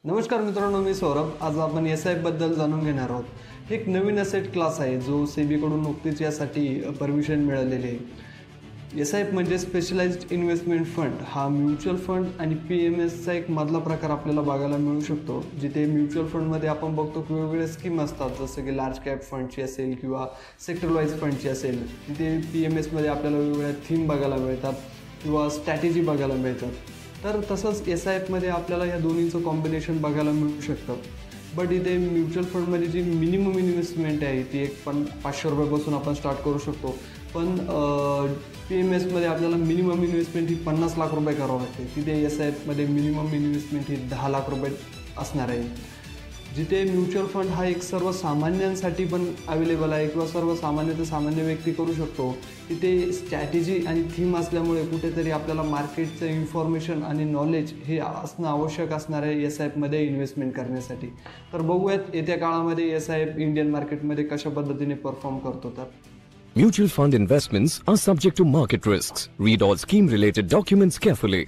नमस्कार मित्रांनो, मी सौरभ. आज आपण एस-आय-पी बद्दल जाणून घेणार आहोत. एक नवीन असेट क्लास आहे जो सेबीकडून नुकतीच यासाठी परमिशन मिळालेली आहे. एस-आय-पी म्हणजे स्पेशलाइज्ड इन्व्हेस्टमेंट फंड. हा म्युच्युअल फंड आणि पी-एम-एसचा एक मधला प्रकार आपल्याला बघायला मिळू शकतो. जिथे म्युच्युअल फंडमध्ये आपण बघतो की वेगवेगळे स्कीम असतात, जसं की लार्ज कॅप फंडची असेल किंवा सेक्टर वाईज फंडची असेल. तिथे पी-एम-एसमध्ये आपल्याला वेगवेगळ्या थीम बघायला मिळतात किंवा स्ट्रॅटेजी बघायला मिळतात. तर तसंच एस-आय-पीमध्ये आपल्याला या दोन्हीचं कॉम्बिनेशन बघायला मिळू शकतं. बट इथे म्युच्युअल फंडमध्ये जी मिनिमम इन्व्हेस्टमेंट आहे ती एक ₹500 आपण स्टार्ट करू शकतो. पण पी-एम-एसमध्ये आपल्याला मिनिमम इन्व्हेस्टमेंट ही ₹50 लाख करावं लागते. तिथे एस-आय-पीमध्ये मिनिमम इन्व्हेस्टमेंट ही ₹10 लाख असणार आहे. जिथे म्युच्युअल फंड हा एक सर्वसामान्यांसाठी पण अवेलेबल आहे किंवा सर्वसामान्य ते सामान्य व्यक्ती करू शकतो. तिथे स्ट्रॅटेजी आणि थीम असल्यामुळे कुठेतरी आपल्याला मार्केटचं इन्फॉर्मेशन आणि नॉलेज हे असणं आवश्यक असणार आहे एस-आय-पीमध्ये इन्व्हेस्टमेंट करण्यासाठी. तर बघूयात येत्या काळामध्ये एस-आय-पी इंडियन मार्केटमध्ये कशा पद्धतीने परफॉर्म करतो. तर Mutual fund investments are subject to market risks. Read all scheme related documents carefully.